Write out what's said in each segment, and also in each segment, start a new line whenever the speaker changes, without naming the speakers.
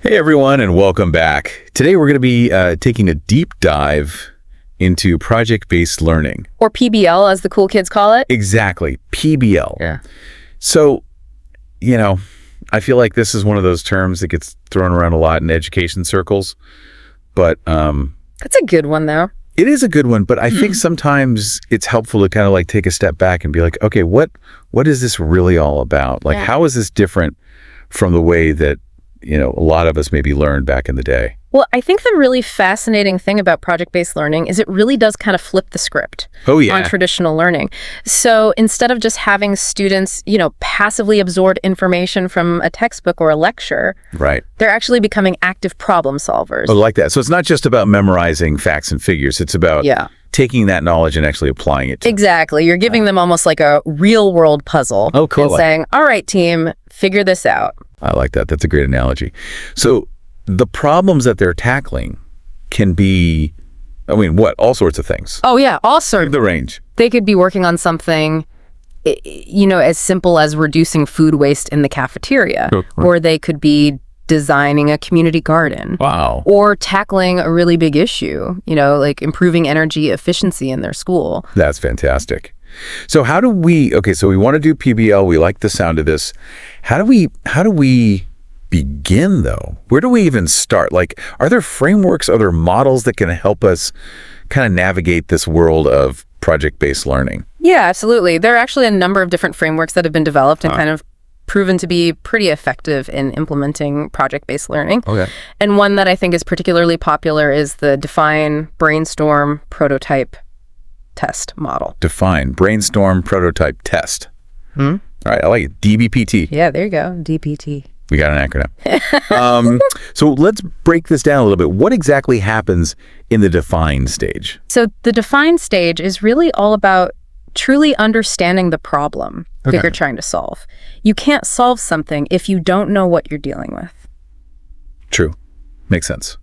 Hey everyone, and welcome back. Today we're going to be taking a deep dive into project-based learning.
Or PBL, as the cool kids call it.
Exactly, PBL.
Yeah.
So, I feel like this is one of those terms that gets thrown around a lot in education circles, but
That's a good one, though.
it is a good one, but I think sometimes it's helpful to kind of like take a step back and be like, okay, what is this really all about? Like, how is this different from the way that a lot of us maybe learned back in the day?
Well, I think the really fascinating thing about project-based learning is it really does kind of flip the script on traditional learning. So instead of just having students, passively absorb information from a textbook or a lecture,
Right.
they're actually becoming active problem solvers.
Oh, like that. So it's not just about memorizing facts and figures. It's about taking that knowledge and actually applying it.
Exactly. You're giving them almost like a real-world puzzle.
Oh, cool.
And saying, all right, team, figure this out.
I like that. That's a great analogy. So the problems that they're tackling can be, all sorts of things.
Oh, yeah, all sorts.
The range.
They could be working on something, as simple as reducing food waste in the cafeteria.
Sure.
Or they could be designing a community garden.
Wow.
Or tackling a really big issue, like improving energy efficiency in their school.
That's fantastic. So how do we, so we want to do PBL. We like the sound of this. How do we begin though? Where do we even start? Like, are there frameworks, are there models that can help us kind of navigate this world of project-based learning?
Yeah, absolutely. There are actually a number of different frameworks that have been developed and kind of proven to be pretty effective in implementing project-based learning.
Okay.
And one that I think is particularly popular is the Define, Brainstorm, Prototype, Test model.
Define, brainstorm, prototype, test. All right, I like it. DBPT.
Yeah, there you go. DPT.
We got an acronym. So let's break this down a little bit. What exactly happens in the define stage?
So the define stage is really all about truly understanding the problem that you're trying to solve. You can't solve something if you don't know what you're dealing with.
True. Makes sense.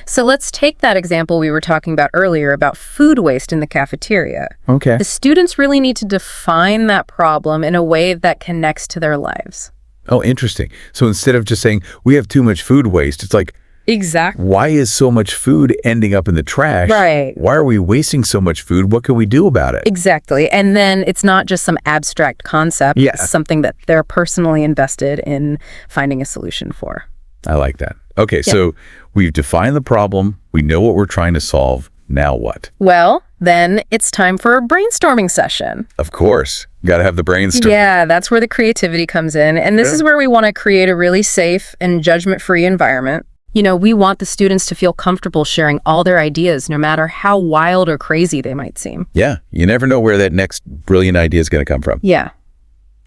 So let's take that example we were talking about earlier about food waste in the cafeteria.
Okay.
The students really need to define that problem in a way that connects to their lives.
Oh, interesting. So instead of just saying, we have too much food waste, it's like,
exactly.
Why is so much food ending up in the trash?
Right.
Why are we wasting so much food? What can we do about it?
Exactly. And then it's not just some abstract concept.
Yeah.
It's something that they're personally invested in finding a solution for.
I like that. Okay, so we've defined the problem. We know what we're trying to solve. Now what?
Well, then it's time for a brainstorming session.
Of course. Got to have the brainstorm.
Yeah, that's where the creativity comes in. And this is where we want to create a really safe and judgment-free environment. We want the students to feel comfortable sharing all their ideas, no matter how wild or crazy they might seem.
Yeah, you never know where that next brilliant idea is going to come from.
Yeah.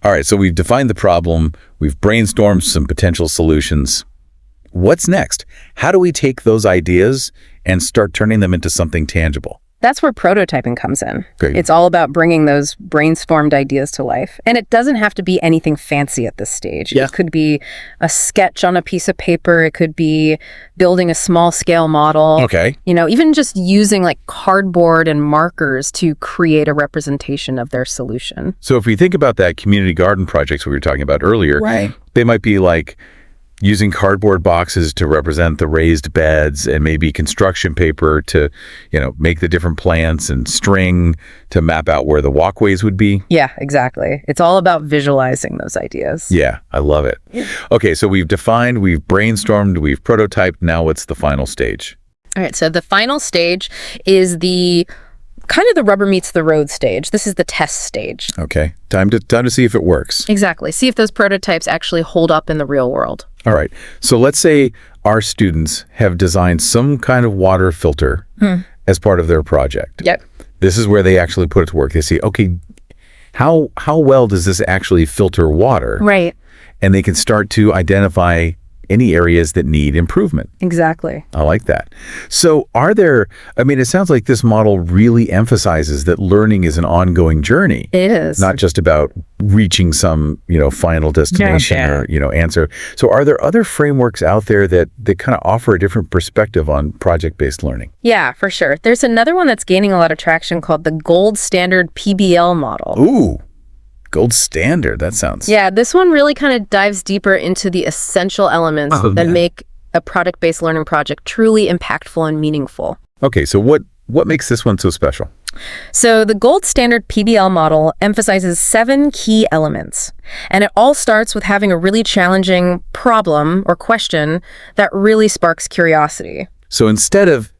All right, so we've defined the problem. We've brainstormed some potential solutions. What's next? How do we take those ideas and start turning them into something tangible?
That's where prototyping comes in.
Great.
It's all about bringing those brainstormed ideas to life. And it doesn't have to be anything fancy at this stage.
Yeah.
It could be a sketch on a piece of paper. It could be building a small scale model.
Okay.
Even just using like cardboard and markers to create a representation of their solution.
So if we think about that community garden projects we were talking about earlier,
Right.
They might be like using cardboard boxes to represent the raised beds and maybe construction paper to, make the different plants and string to map out where the walkways would be.
Yeah, exactly. It's all about visualizing those ideas.
Yeah, I love it. Okay, so we've defined, we've brainstormed, we've prototyped. Now what's the final stage?
All right, so the final stage is the kind of the rubber meets the road stage. This is the test stage.
Okay, time to see if it works.
Exactly. See if those prototypes actually hold up in the real world.
All right. So let's say our students have designed some kind of water filter as part of their project.
Yep.
This is where they actually put it to work. They see, okay, how well does this actually filter water?
Right.
And they can start to identify any areas that need improvement.
Exactly.
I like that. So it sounds like this model really emphasizes that learning is an ongoing journey.
It is.
Not just about reaching some, final destination or, answer. So are there other frameworks out there that kind of offer a different perspective on project-based learning?
Yeah, for sure. There's another one that's gaining a lot of traction called the gold standard PBL model.
Ooh. Gold standard. That sounds...
Yeah, this one really kind of dives deeper into the essential elements that make a product-based learning project truly impactful and meaningful.
Okay, so what makes this one so special?
So the gold standard PBL model emphasizes 7 key elements, and it all starts with having a really challenging problem or question that really sparks curiosity.
So instead of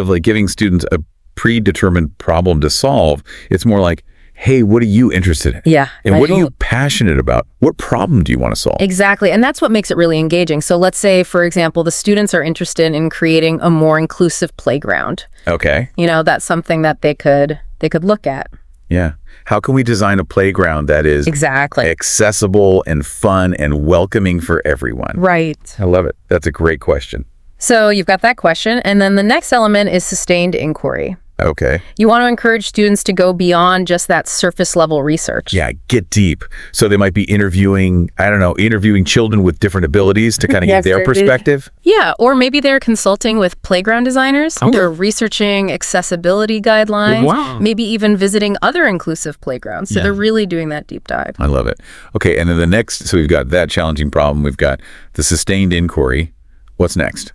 like giving students a predetermined problem to solve, it's more like, hey, what are you interested in?
Yeah.
And what are you passionate about? What problem do you want to solve?
Exactly. And that's what makes it really engaging. So let's say, for example, the students are interested in creating a more inclusive playground.
Okay.
That's something that they could look at.
Yeah. How can we design a playground that is
exactly
accessible and fun and welcoming for everyone?
Right.
I love it. That's a great question.
So you've got that question. And then the next element is sustained inquiry.
Okay.
You want to encourage students to go beyond just that surface level research.
Yeah, get deep. So they might be interviewing children with different abilities to kind of get their perspective.
Yeah, or maybe they're consulting with playground designers. Okay. They're researching accessibility guidelines.
Wow.
Maybe even visiting other inclusive playgrounds. So they're really doing that deep dive.
I love it. Okay, and then so we've got that challenging problem. We've got the sustained inquiry. What's next?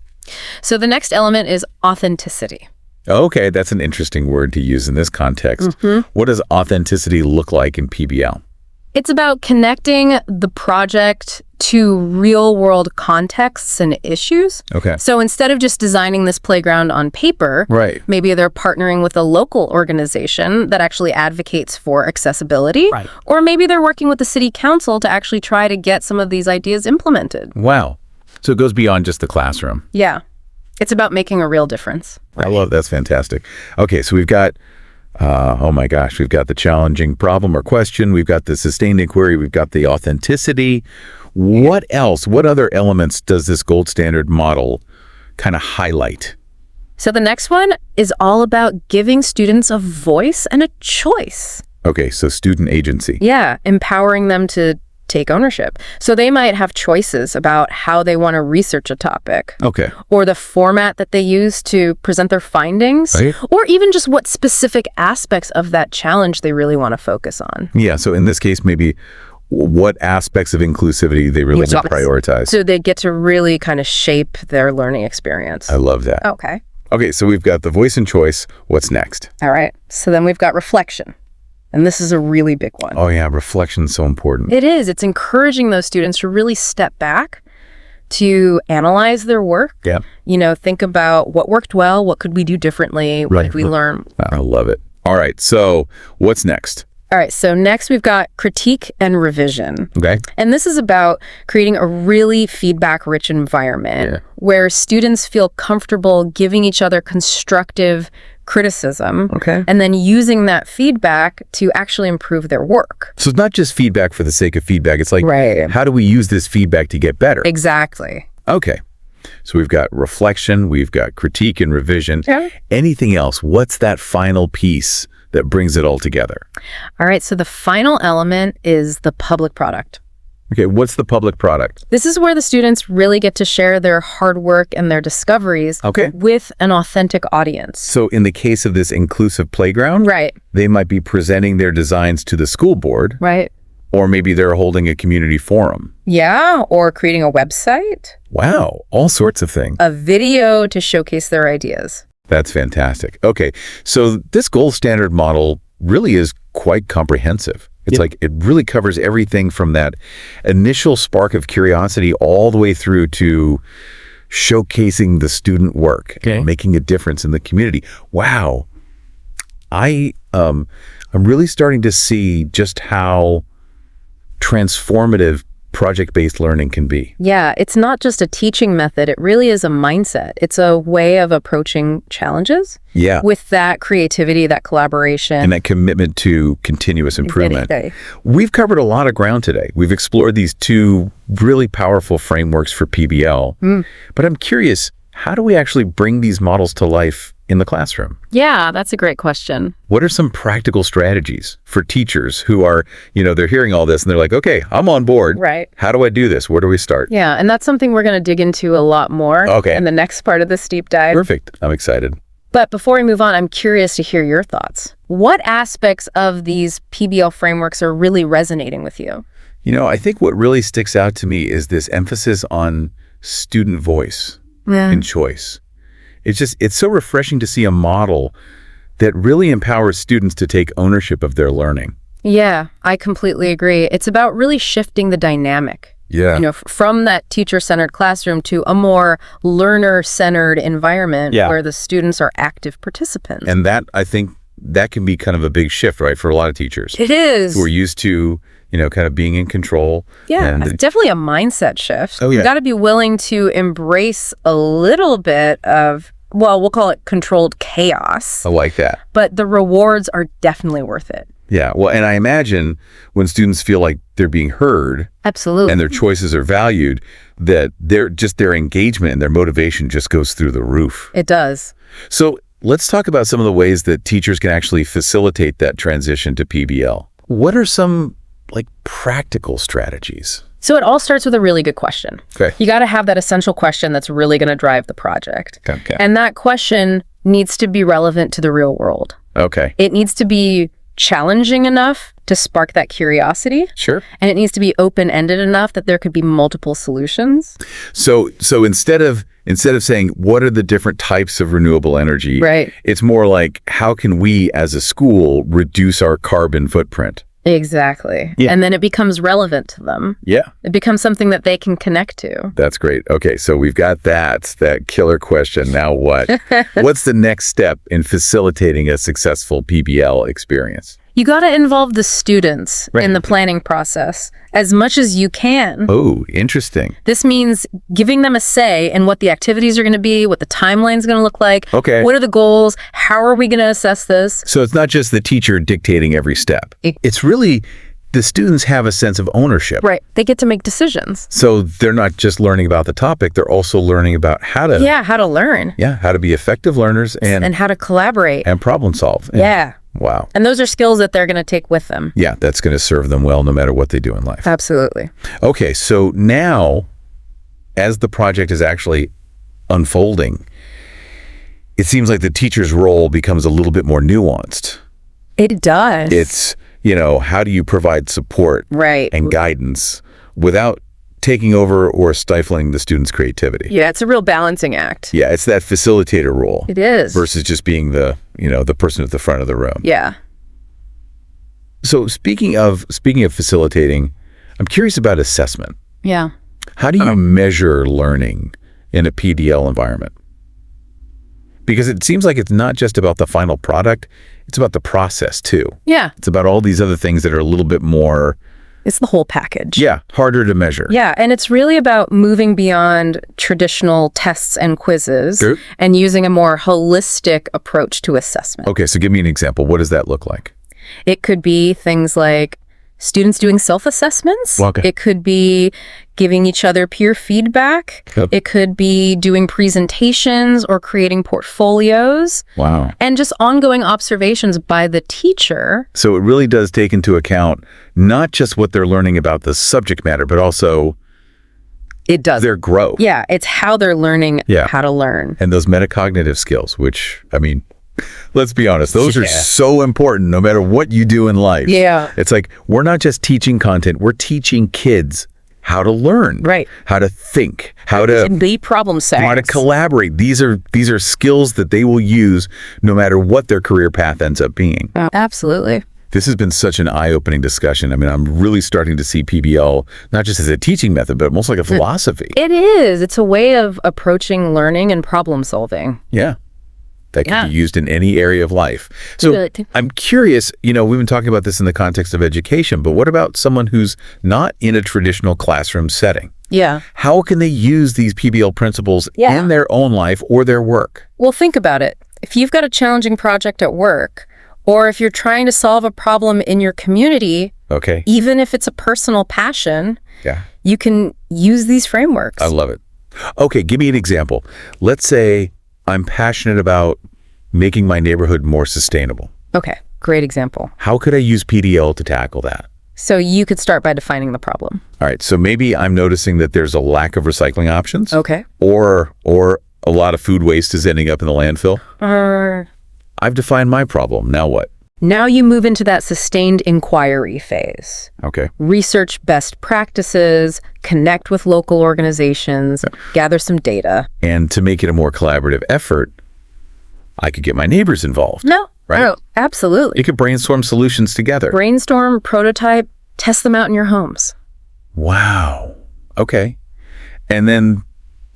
So the next element is authenticity.
Okay, that's an interesting word to use in this context. Mm-hmm. What does authenticity look like in PBL?
It's about connecting the project to real-world contexts and issues.
Okay.
So instead of just designing this playground on paper,
right,
maybe they're partnering with a local organization that actually advocates for accessibility.
Right.
Or maybe they're working with the city council to actually try to get some of these ideas implemented.
Wow. So it goes beyond just the classroom.
Yeah. It's about making a real difference.
I love that's fantastic. Okay, so we've got, we've got the challenging problem or question. We've got the sustained inquiry. We've got the authenticity. What else? What other elements does this gold standard model kind of highlight?
So the next one is all about giving students a voice and a choice.
Okay, so student agency.
Yeah, empowering them to take ownership. So they might have choices about how they want to research a topic.
Okay.
Or the format that they use to present their findings.
Right.
Or even just what specific aspects of that challenge they really want to focus on.
Yeah, so in this case, maybe what aspects of inclusivity they really want to prioritize.
So they get to really kind of shape their learning experience.
I love that.
Okay.
Okay, so we've got the voice and choice. What's next?
All right. So then we've got reflection. And this is a really big one.
Oh, yeah. Reflection's so important.
It is. It's encouraging those students to really step back, to analyze their work.
Yeah.
Think about what worked well, what could we do differently, what did we learn.
I love it. All right. So what's next?
All right. So next we've got critique and revision.
Okay.
And this is about creating a really feedback-rich environment where students feel comfortable giving each other constructive criticism, and then using that feedback to actually improve their work.
So it's not just feedback for the sake of feedback. It's like, how do we use this feedback to get better?
Exactly.
Okay. So we've got reflection, we've got critique and revision.
Yeah.
Anything else? What's that final piece that brings it all together?
All right. So the final element is the public product.
Okay, what's the public product?
This is where the students really get to share their hard work and their discoveries with an authentic audience.
So in the case of this inclusive playground, they might be presenting their designs to the school board.
Right.
Or maybe they're holding a community forum.
Yeah, or creating a website.
Wow, all sorts of things.
A video to showcase their ideas.
That's fantastic. Okay, so this gold standard model really is quite comprehensive. It's like it really covers everything from that initial spark of curiosity all the way through to showcasing the student work, making a difference in the community. Wow. I'm really starting to see just how transformative project-based learning can be.
Yeah, it's not just a teaching method. It really is a mindset. It's a way of approaching challenges with that creativity, that collaboration.
And that commitment to continuous improvement. We've covered a lot of ground today. We've explored these two really powerful frameworks for PBL. But I'm curious, how do we actually bring these models to life in the classroom?
Yeah, that's a great question.
What are some practical strategies for teachers who are, they're hearing all this and they're like, okay, I'm on board.
Right.
How do I do this? Where do we start?
Yeah, and that's something we're going to dig into a lot more in the next part of this deep dive.
Perfect. I'm excited.
But before we move on, I'm curious to hear your thoughts. What aspects of these PBL frameworks are really resonating with you?
I think what really sticks out to me is this emphasis on student voice. and choice. It's so refreshing to see a model that really empowers students to take ownership of their learning.
Yeah, I completely agree. It's about really shifting the dynamic.
Yeah.
From that teacher-centered classroom to a more learner-centered environment where the students are active participants.
And that, I think, that can be kind of a big shift, right, for a lot of teachers.
It is.
Who are used to, kind of being in control.
Yeah, it's definitely a mindset shift.
Oh, yeah.
You got to be willing to embrace a little bit of, well, we'll call it controlled chaos.
I like that.
But the rewards are definitely worth it.
Yeah, well, and I imagine when students feel like they're being heard,
absolutely,
and their choices are valued, that their engagement and their motivation just goes through the roof.
It does.
So let's talk about some of the ways that teachers can actually facilitate that transition to PBL. What are some practical strategies?
So it all starts with a really good question.
Okay.
You got to have that essential question that's really going to drive the project.
Okay.
And that question needs to be relevant to the real world.
Okay.
It needs to be challenging enough to spark that curiosity.
Sure.
And it needs to be open-ended enough that there could be multiple solutions.
So instead of saying what are the different types of renewable energy,
right,
it's more like how can we as a school reduce our carbon footprint?
Exactly.
Yeah.
And then it becomes relevant to them.
Yeah.
It becomes something that they can connect to.
That's great. Okay, so we've got that killer question. Now what? What's the next step in facilitating a successful PBL experience?
You got to involve the students in the planning process as much as you can.
Oh, interesting.
This means giving them a say in what the activities are going to be, what the timeline is going to look like.
Okay.
What are the goals? How are we going to assess this?
So it's not just the teacher dictating every step. It's really the students have a sense of ownership.
Right. They get to make decisions.
So they're not just learning about the topic, they're also learning about how to...
Yeah, how to learn.
Yeah, how to be effective learners and
how to collaborate.
And problem solve.
Yeah.
Wow.
And those are skills that they're going to take with them.
Yeah, that's going to serve them well no matter what they do in life.
Absolutely.
Okay, so now, as the project is actually unfolding, it seems like the teacher's role becomes a little bit more nuanced.
It does.
It's, how do you provide support and guidance without taking over or stifling the student's creativity?
Yeah, it's a real balancing act.
Yeah, it's that facilitator role.
It is.
Versus just being the person at the front of the room.
Yeah.
So speaking of facilitating, I'm curious about assessment.
Yeah.
How do you measure learning in a PDL environment? Because it seems like it's not just about the final product, it's about the process too.
Yeah.
It's about all these other things that are a little bit more...
It's the whole package.
Yeah, harder to measure.
Yeah, and it's really about moving beyond traditional tests and quizzes and using a more holistic approach to assessment.
Okay, so give me an example. What does that look like?
It could be things like students doing self-assessments.
Okay.
It could be giving each other peer feedback.
Yep.
It could be doing presentations or creating portfolios.
Wow.
And just ongoing observations by the teacher.
So it really does take into account not just what they're learning about the subject matter, but also their growth.
Yeah, it's how they're learning how to learn.
And those metacognitive skills, which, let's be honest, those are so important no matter what you do in life.
Yeah.
It's like, we're not just teaching content, we're teaching kids how to learn.
Right.
How to think, how to
be problem solvers.
How to collaborate. These are skills that they will use no matter what their career path ends up being.
Absolutely.
This has been such an eye-opening discussion. I'm really starting to see PBL not just as a teaching method, but almost like a philosophy.
It is. It's a way of approaching learning and problem solving.
Yeah. That can be used in any area of life. So I'm curious, we've been talking about this in the context of education, but what about someone who's not in a traditional classroom setting?
Yeah.
How can they use these PBL principles in their own life or their work?
Well, think about it. If you've got a challenging project at work, or if you're trying to solve a problem in your community, even if it's a personal passion, you can use these frameworks.
I love it. Okay, give me an example. Let's say I'm passionate about making my neighborhood more sustainable.
Okay, great example.
How could I use PDL to tackle that?
So you could start by defining the problem.
All right, so maybe I'm noticing that there's a lack of recycling options.
Okay.
Or a lot of food waste is ending up in the landfill. I've defined my problem. Now what?
Now you move into that sustained inquiry phase.
Okay.
Research best practices, connect with local organizations, gather some data.
And to make it a more collaborative effort, I could get my neighbors involved.
No.
Right?
Oh, absolutely.
You could brainstorm solutions together.
Brainstorm, prototype, test them out in your homes.
Wow. Okay. And then,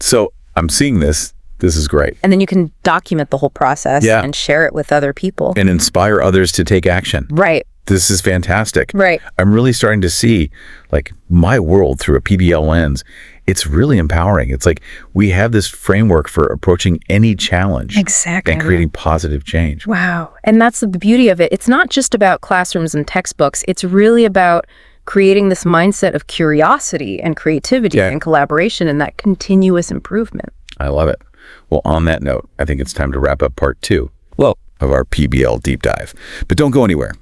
so I'm seeing this. This is great.
And then you can document the whole process and share it with other people.
And inspire others to take action.
Right.
This is fantastic.
Right.
I'm really starting to see like my world through a PBL lens. It's really empowering. It's like we have this framework for approaching any challenge.
Exactly.
And creating positive change.
Wow. And that's the beauty of it. It's not just about classrooms and textbooks. It's really about creating this mindset of curiosity and creativity and collaboration and that continuous improvement.
I love it. Well, on that note, I think it's time to wrap up part 2 of our PBL deep dive. But don't go anywhere.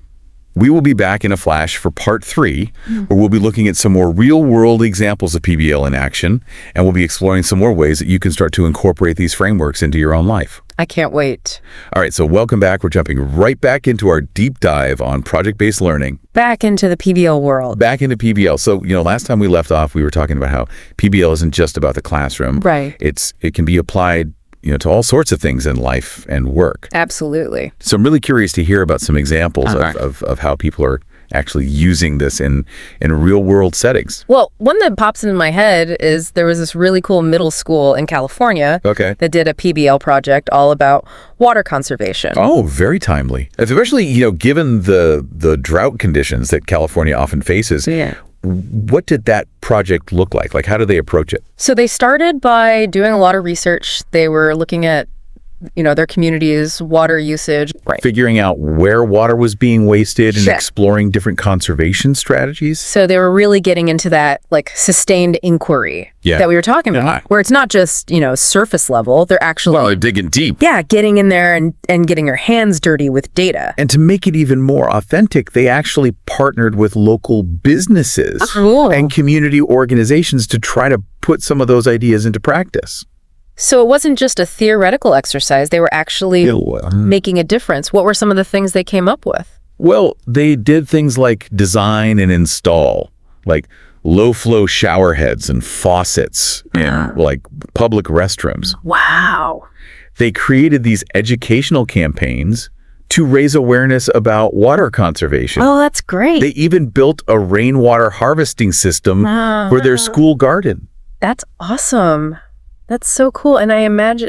We will be back in a flash for part 3, where we'll be looking at some more real-world examples of PBL in action, and we'll be exploring some more ways that you can start to incorporate these frameworks into your own life.
I can't wait.
All right, so welcome back. We're jumping right back into our deep dive on project-based learning.
Back into the PBL world.
Back into PBL. So, last time we left off, we were talking about how PBL isn't just about the classroom.
Right.
It can be applied to all sorts of things in life and work.
Absolutely.
So I'm really curious to hear about some examples of how people are actually using this in real world settings.
Well, one that pops into my head is there was this really cool middle school in California that did a PBL project all about water conservation.
Oh, very timely. Especially, given the drought conditions that California often faces.
Yeah.
What did that project look like? Like, how did they approach it?
So they started by doing a lot of research. They were looking at, their community's water usage. Right.
Figuring out where water was being wasted and exploring different conservation strategies.
So they were really getting into that, sustained inquiry that we were talking about, where it's not just, surface level. They're actually...
Well, they're digging deep.
Yeah, getting in there and getting their hands dirty with data.
And to make it even more authentic, they actually partnered with local businesses and community organizations to try to put some of those ideas into practice.
So it wasn't just a theoretical exercise. They were actually making a difference. What were some of the things they came up with?
Well, they did things like design and install, like low-flow shower heads and faucets in, public restrooms.
Wow.
They created these educational campaigns to raise awareness about water conservation.
Oh, that's great.
They even built a rainwater harvesting system for their school garden.
That's awesome. That's so cool. And I imagine,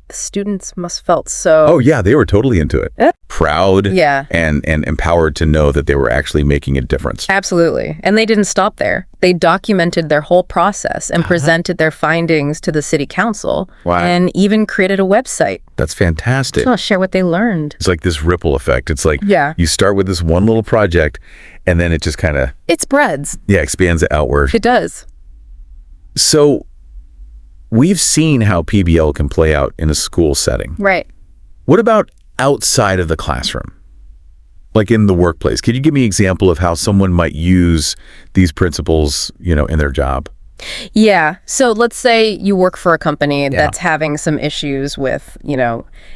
the students must felt so...
Oh, yeah, they were totally into it. Proud and empowered to know that they were actually making a difference.
Absolutely. And they didn't stop there. They documented their whole process and presented their findings to the city council and even created a website.
That's fantastic.
To share what they learned.
It's like this ripple effect. It's like you start with this one little project and then it just kind of...
It spreads.
Yeah, expands outward.
It does.
So... we've seen how PBL can play out in a school setting.
Right.
What about outside of the classroom? Like in the workplace? Could you give me an example of how someone might use these principles, in their job?
Yeah. So let's say you work for a company that's having some issues with,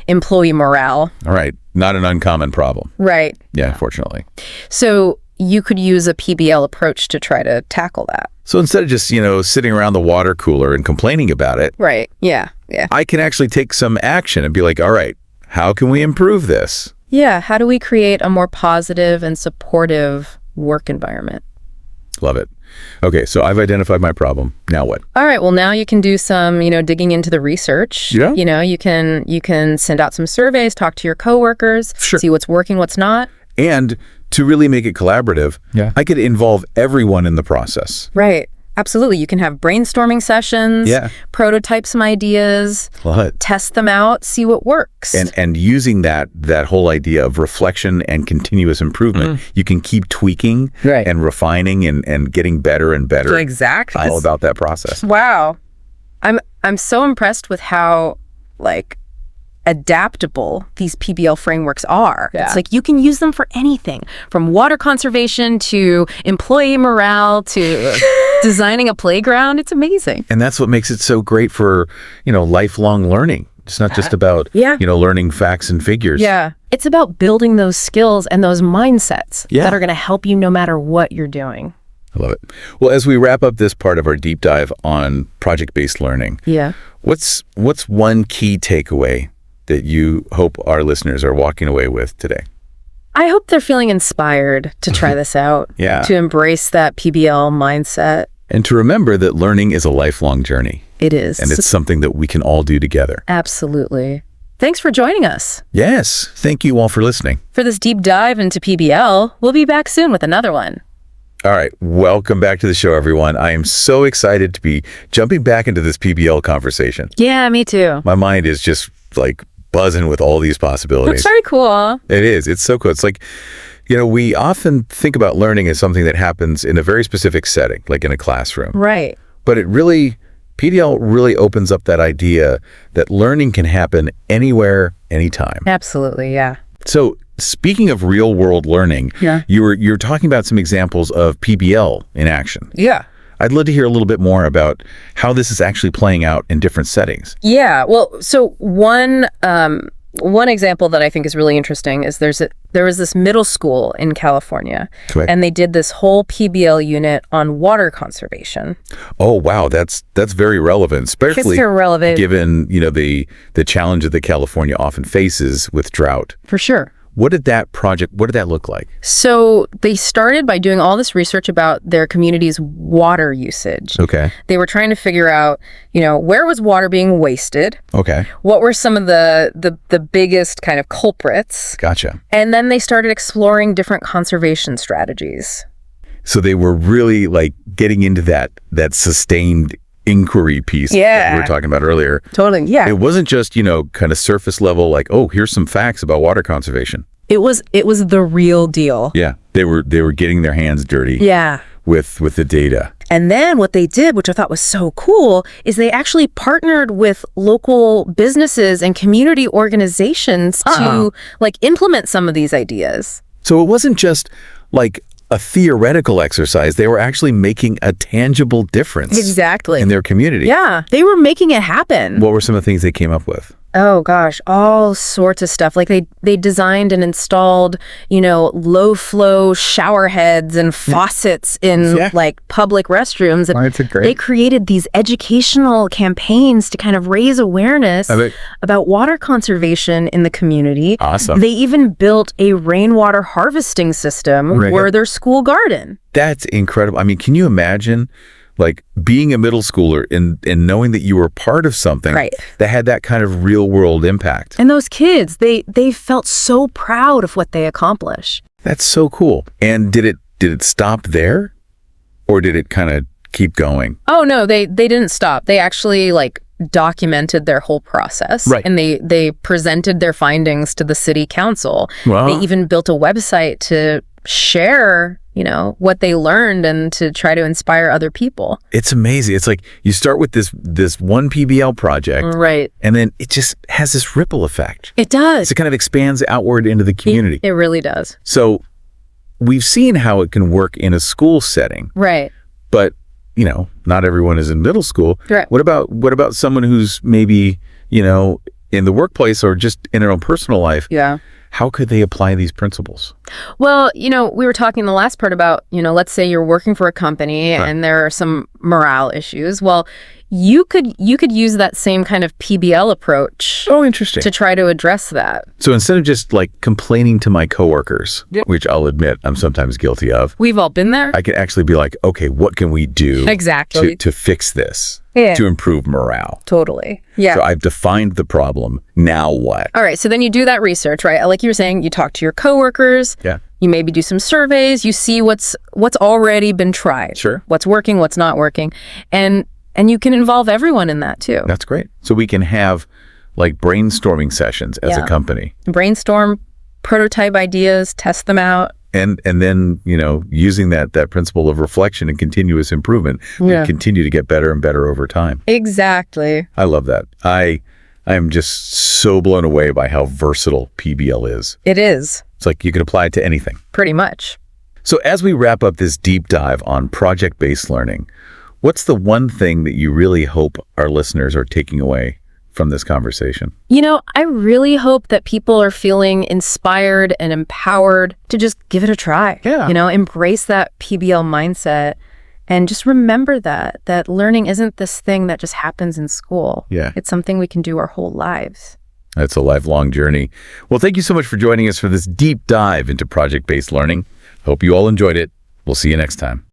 employee morale.
All right. Not an uncommon problem.
Right.
Yeah, fortunately.
So you could use a PBL approach to try to tackle that.
So instead of just, sitting around the water cooler and complaining about it.
Right. Yeah. Yeah.
I can actually take some action and be like, all right, how can we improve this?
Yeah. How do we create a more positive and supportive work environment?
Love it. Okay. So I've identified my problem. Now what?
All right. Well, now you can do some, digging into the research.
Yeah.
You can send out some surveys, talk to your coworkers, see what's working, what's not.
And to really make it collaborative, I could involve everyone in the process.
Right. Absolutely. You can have brainstorming sessions, prototype some ideas, test them out, see what works.
And using that whole idea of reflection and continuous improvement, you can keep tweaking and refining and getting better and better.
Exactly.
All about that process.
Wow. I'm so impressed with how adaptable these PBL frameworks are. It's like you can use them for anything, from water conservation to employee morale to designing a playground. It's amazing.
And that's what makes it so great for, lifelong learning. It's not just about, learning facts and figures.
Yeah. It's about building those skills and those mindsets that are going to help you no matter what you're doing.
I love it. Well, as we wrap up this part of our deep dive on project-based learning, what's one key takeaway that you hope our listeners are walking away with today?
I hope they're feeling inspired to try this out, to embrace that PBL mindset.
And to remember that learning is a lifelong journey.
It is.
And it's something that we can all do together.
Absolutely. Thanks for joining us.
Yes. Thank you all for listening.
For this deep dive into PBL, we'll be back soon with another one.
All right. Welcome back to the show, everyone. I am so excited to be jumping back into this PBL conversation.
Yeah, me too.
My mind is just like buzzing with all these possibilities.
It's very cool.
It is. It's so cool. It's like, we often think about learning as something that happens in a very specific setting, like in a classroom.
Right.
But PBL really opens up that idea that learning can happen anywhere, anytime.
Absolutely, yeah.
So speaking of real world learning, you're talking about some examples of PBL in action.
Yeah.
I'd love to hear a little bit more about how this is actually playing out in different settings.
Yeah, well, so one example that I think is really interesting is there was this middle school in California, and they did this whole PBL unit on water conservation.
Oh, wow, that's very relevant, especially given the challenge that California often faces with drought.
For sure.
What did that look like?
So they started by doing all this research about their community's water usage.
Okay.
They were trying to figure out, where was water being wasted?
Okay.
What were some of the biggest kind of culprits?
Gotcha.
And then they started exploring different conservation strategies.
So they were really like getting into that sustained inquiry piece that we were talking about earlier.
Totally, yeah.
It wasn't just, kind of surface level, like, oh, here's some facts about water conservation.
It was the real deal.
Yeah, they were getting their hands dirty.
Yeah.
With the data.
And then what they did, which I thought was so cool, is they actually partnered with local businesses and community organizations to implement some of these ideas.
So it wasn't just like a theoretical exercise. They were actually making a tangible difference.
Exactly.
In their community.
Yeah, they were making it happen.
What were some of the things they came up with?
Oh gosh, all sorts of stuff. Like they designed and installed, low flow shower heads and faucets in like public restrooms. They created these educational campaigns to kind of raise awareness about water conservation in the community.
Awesome. They
even built a rainwater harvesting system for their school garden.
That's incredible. I mean, can you imagine like being a middle schooler and knowing that you were part of something that had that kind of real world impact?
And those kids, they felt so proud of what they accomplished.
That's so cool. And did it stop there, or did it kind of keep going?
Oh no, they didn't stop. They actually documented their whole process, and they presented their findings to the city council. Wow. They even built a website to share what they learned and to try to inspire other people.
It's amazing. It's like you start with this one PBL project, and then it just has this ripple effect.
It does.
It kind of expands outward into the community.
It really does.
So we've seen how it can work in a school setting.
Right.
But, not everyone is in middle school.
Right.
What about someone who's maybe, in the workplace or just in their own personal life?
Yeah.
How could they apply these principles?
Well, we were talking in the last part about, let's say you're working for a company and there are some morale issues. Well, you could use that same kind of PBL approach.
Oh, interesting.
To try to address that.
So instead of just complaining to my coworkers, which I'll admit I'm sometimes guilty of.
We've all been there.
I can actually be like, okay, what can we do
exactly
to fix this? Yeah. To improve morale.
Totally. Yeah.
So I've defined the problem. Now what?
All right. So then you do that research, right? Like you were saying, you talk to your coworkers.
Yeah.
You maybe do some surveys. You see what's already been tried.
Sure.
What's working, what's not working. And you can involve everyone in that too.
That's great. So we can have brainstorming sessions as a company.
Brainstorm, prototype ideas, test them out.
And then, using that principle of reflection and continuous improvement, we continue to get better and better over time.
Exactly.
I love that. I am just so blown away by how versatile PBL is.
It is.
It's like you can apply it to anything.
Pretty much.
So as we wrap up this deep dive on project-based learning, what's the one thing that you really hope our listeners are taking away from this conversation?
I really hope that people are feeling inspired and empowered to just give it a try.
Yeah.
Embrace that PBL mindset and just remember that learning isn't this thing that just happens in school.
Yeah.
It's something we can do our whole lives.
That's a lifelong journey. Well, thank you so much for joining us for this deep dive into project-based learning. Hope you all enjoyed it. We'll see you next time.